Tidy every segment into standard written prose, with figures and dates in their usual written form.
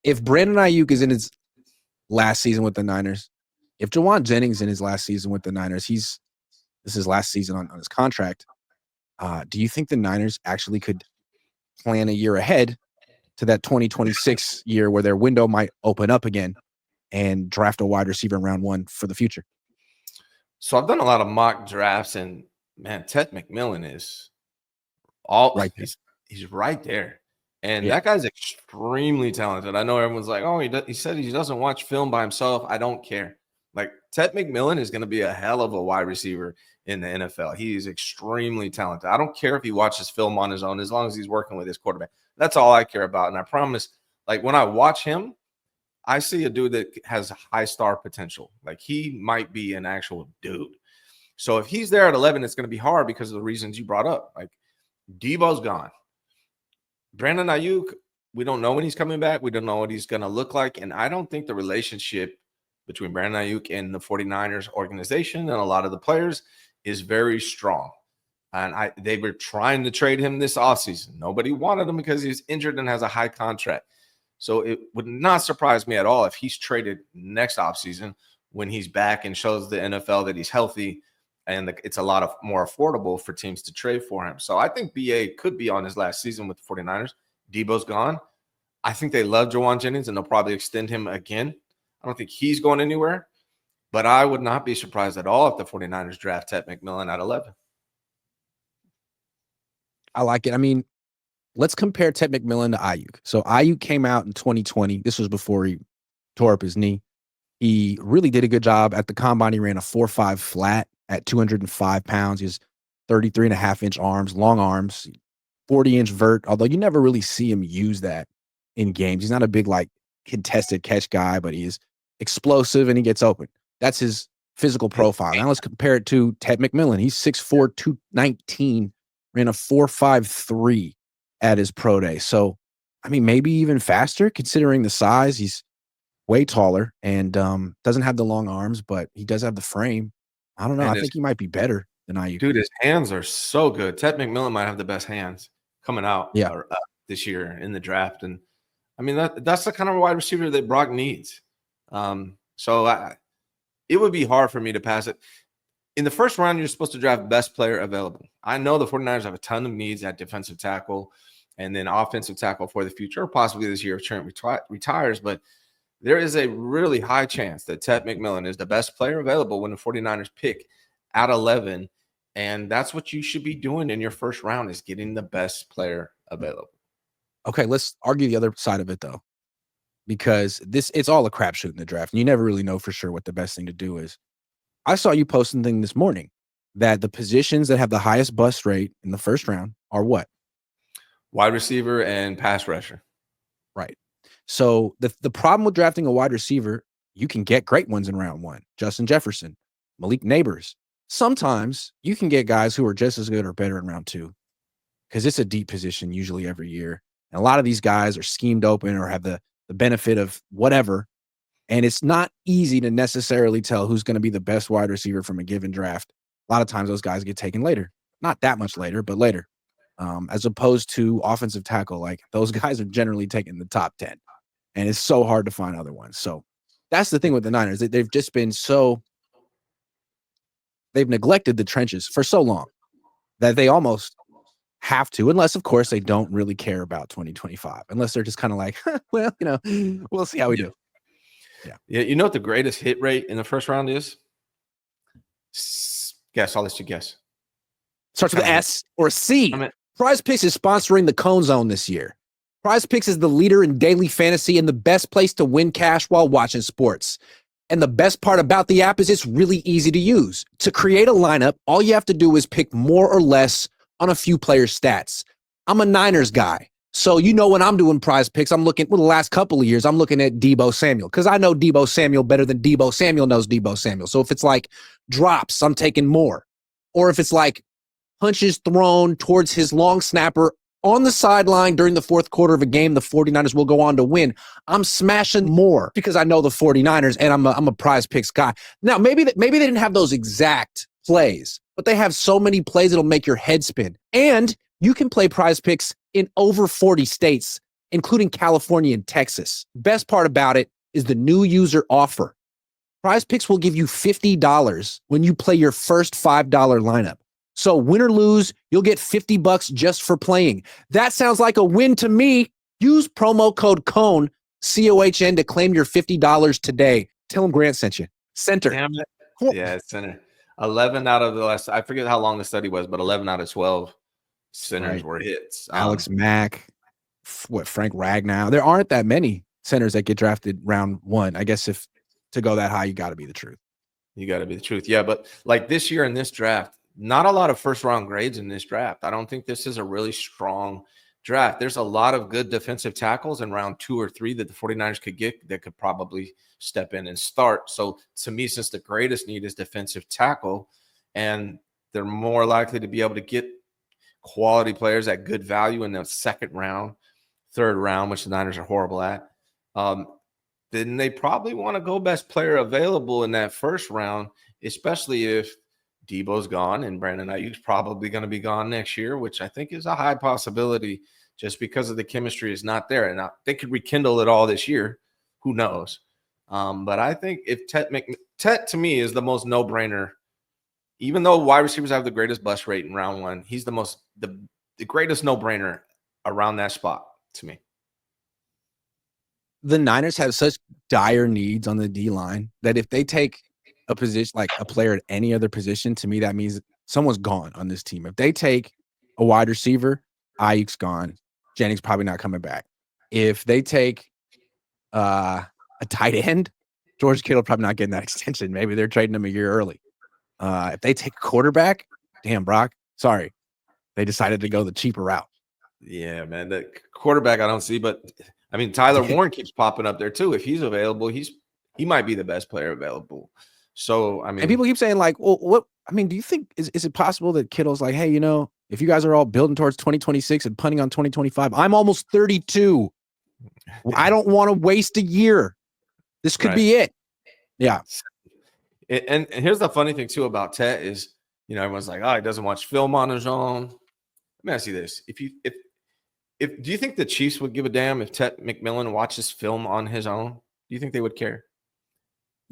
if Brandon Aiyuk is in his last season with the Niners, if Jawan Jennings in his last season with the Niners, this is his last season on his contract. Do you think the Niners actually could plan a year ahead to that 2026 year where their window might open up again and draft a wide receiver in round 1 for the future? So I've done a lot of mock drafts, and man, Ted McMillan is all right there. He's right there. And that guy's extremely talented. I know everyone's like, oh, he said he doesn't watch film by himself. I don't care. Like, Ted McMillan is going to be a hell of a wide receiver in the NFL. He is extremely talented. I don't care if he watches film on his own, as long as he's working with his quarterback. That's all I care about. And I promise, like, when I watch him, I see a dude that has high star potential. Like, he might be an actual dude. So if he's there at 11, it's going to be hard because of the reasons you brought up. Like, Debo's gone. Brandon Aiyuk, we don't know when he's coming back. We don't know what he's going to look like. And I don't think the relationship between Brandon Aiyuk and the 49ers organization and a lot of the players is very strong. And they were trying to trade him this offseason. Nobody wanted him because he's injured and has a high contract. So it would not surprise me at all if he's traded next offseason when he's back and shows the NFL that he's healthy and it's a lot more affordable for teams to trade for him. So I think BA could be on his last season with the 49ers. Debo's gone. I think they love Jawan Jennings, and they'll probably extend him again. I don't think he's going anywhere, but I would not be surprised at all if the 49ers draft Ted McMillan at 11. I like it. I mean, let's compare Ted McMillan to Aiyuk. So Aiyuk came out in 2020. This was before he tore up his knee. He really did a good job at the combine. He ran a 4.5 flat at 205 pounds. He has 33.5-inch arms, long arms, 40-inch vert, although you never really see him use that in games. He's not a big, like, contested catch guy, but he is explosive and he gets open. That's his physical profile. Now let's compare it to Ted McMillan. He's 6'4", 219, ran a 4.53 at his pro day. So, I mean, maybe even faster considering the size. He's way taller and doesn't have the long arms, but he does have the frame. I don't know. I think he might be better than Aiyuk. Dude, his hands are so good. Ted McMillan might have the best hands coming out this year in the draft. And, I mean, that's the kind of wide receiver that Brock needs. So it would be hard for me to pass it. In the first round, you're supposed to draft best player available. I know the 49ers have a ton of needs at defensive tackle and then offensive tackle for the future, or possibly this year if Trent retires. But there is a really high chance that Ted McMillan is the best player available when the 49ers pick at 11. And that's what you should be doing in your first round, is getting the best player available. Okay, let's argue the other side of it, though, because it's all a crapshoot in the draft. And you never really know for sure what the best thing to do is. I saw you post something this morning that the positions that have the highest bust rate in the first round are what? Wide receiver and pass rusher. Right. So the problem with drafting a wide receiver, you can get great ones in round 1. Justin Jefferson, Malik Neighbors. Sometimes you can get guys who are just as good or better in round 2 because it's a deep position usually every year. And a lot of these guys are schemed open or have the benefit of whatever. And it's not easy to necessarily tell who's going to be the best wide receiver from a given draft. A lot of times those guys get taken later. Not that much later, but later. As opposed to offensive tackle, like those guys are generally taken in the top 10. And it's so hard to find other ones. So that's the thing with the Niners. They've just been they've neglected the trenches for so long that they almost have to, unless, of course, they don't really care about 2025. Unless they're just kind of like, well, we'll see how we do. Yeah. You know what the greatest hit rate in the first round is? Guess. I'll let you guess. Starts with S or C. PrizePicks is sponsoring the Cohn Zone this year. PrizePicks is the leader in daily fantasy and the best place to win cash while watching sports. And the best part about the app is it's really easy to use. To create a lineup, all you have to do is pick more or less on a few players' stats. I'm a Niners guy. So, when I'm doing PrizePicks, I'm looking, the last couple of years, I'm looking at Deebo Samuel because I know Deebo Samuel better than Deebo Samuel knows Deebo Samuel. So if it's like drops, I'm taking more. Or if it's like punches thrown towards his long snapper on the sideline during the fourth quarter of a game, the 49ers will go on to win. I'm smashing more because I know the 49ers and I'm a PrizePicks guy. Now, maybe they didn't have those exact plays, but they have so many plays that'll make your head spin. And you can play PrizePicks in over 40 states including California and Texas. Best part about it is the new user offer. PrizePicks will give you $50 when you play your first $5 lineup. So win or lose, you'll get $50 just for playing. That sounds like a win to me. Use promo code Cohn, COHN, to claim your $50 today. Tell them Grant sent you. Center. Damn it. Yeah, center. 11 out of the last, I forget how long the study was, but 11 out of 12 centers were hits. Alex Mack, Frank Ragnow. There aren't that many centers that get drafted round 1. I guess if to go that high, you got to be the truth. You got to be the truth. Yeah, but like this year in this draft, not a lot of first-round grades in this draft. I don't think this is a really strong draft. There's a lot of good defensive tackles in round 2 or 3 that the 49ers could get that could probably step in and start. So to me, since the greatest need is defensive tackle, and they're more likely to be able to get quality players at good value in the second round, third round, which the Niners are horrible at, then they probably want to go best player available in that first round, especially if Debo's gone and Brandon Aiyuk's probably going to be gone next year, which I think is a high possibility just because of the chemistry is not there. And they could rekindle it all this year. Who knows? But I think if Tet to me is the most no-brainer, even though wide receivers have the greatest bust rate in round 1, he's the greatest no-brainer around that spot to me. The Niners have such dire needs on the D-line that if they take a position, like a player at any other position, to me, that means someone's gone on this team. If they take a wide receiver, Aiyuk's gone. Jennings probably not coming back. If they take a tight end, George Kittle probably not getting that extension. Maybe they're trading him a year early. If they take a quarterback, damn, Brock, sorry. They decided to go the cheaper route. Yeah, man. The quarterback I don't see, but I mean, Tyler Warren keeps popping up there too. If he's available, he might be the best player available. So, I mean, and people keep saying like, well, what, I mean, do you think, is it possible that Kittle's like, hey, if you guys are all building towards 2026 and punting on 2025, I'm almost 32. I don't want to waste a year. This could be it. Yeah. And here's the funny thing too about Tet is, everyone's like, oh, he doesn't watch film on his own. Let me ask you this. Do you think the Chiefs would give a damn if Tet McMillan watches film on his own? Do you think they would care?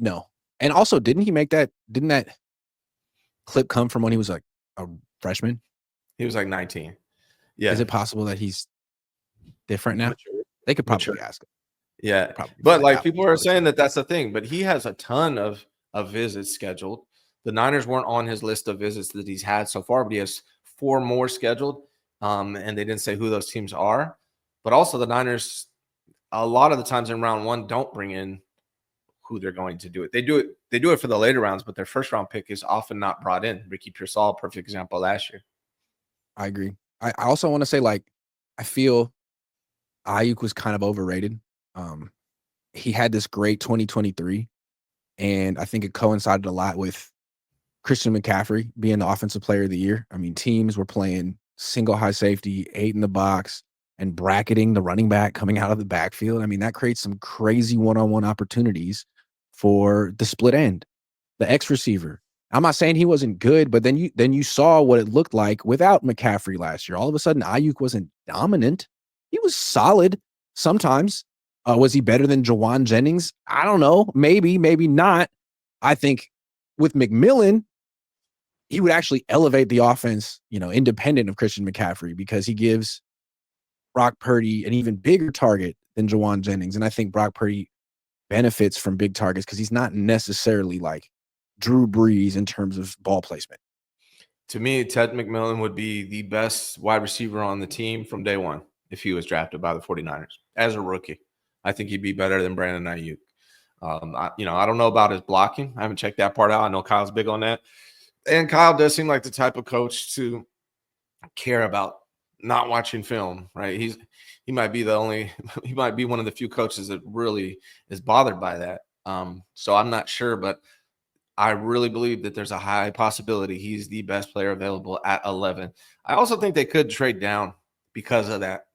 No. And also, didn't that clip come from when he was like a freshman? He was like 19. Yeah. Is it possible that he's different now? They could probably ask him. Yeah. But like people are saying that's the thing, but he has a ton of visits scheduled. The Niners weren't on his list of visits that he's had so far, but he has 4 more scheduled. And they didn't say who those teams are. But also the Niners, a lot of the times in round 1, don't bring in who they're going to do it. They do it for the later rounds, but their first round pick is often not brought in. Ricky Pearsall, perfect example last year. I agree. I also want to say, like, I feel Aiyuk was kind of overrated. He had this great 2023, and I think it coincided a lot with Christian McCaffrey being the offensive player of the year. I mean, teams were playing single high safety, 8 in the box, and bracketing the running back coming out of the backfield. I mean, that creates some crazy one-on-one opportunities for the split end, the X receiver. I'm not saying he wasn't good, but then you saw what it looked like without McCaffrey last year. All of a sudden, Aiyuk wasn't dominant. He was solid sometimes. Was he better than Jawan Jennings? I don't know. Maybe not. I think with McMillan, he would actually elevate the offense, independent of Christian McCaffrey, because he gives Brock Purdy an even bigger target than Jawan Jennings. And I think Brock Purdy benefits from big targets because he's not necessarily like Drew Brees in terms of ball placement. To me, Ted McMillan would be the best wide receiver on the team from day one if he was drafted by the 49ers as a rookie. I think he'd be better than Brandon Aiyuk. I don't know about his blocking. I haven't checked that part out. I know Kyle's big on that. And Kyle does seem like the type of coach to care about not watching film, right? He might be one of the few coaches that really is bothered by that. So I'm not sure, but I really believe that there's a high possibility he's the best player available at 11. I also think they could trade down because of that.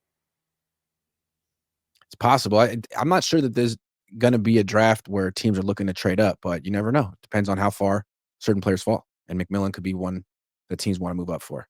It's possible. I'm not sure that there's going to be a draft where teams are looking to trade up, but you never know. It depends on how far certain players fall. And McMillan could be one that teams want to move up for.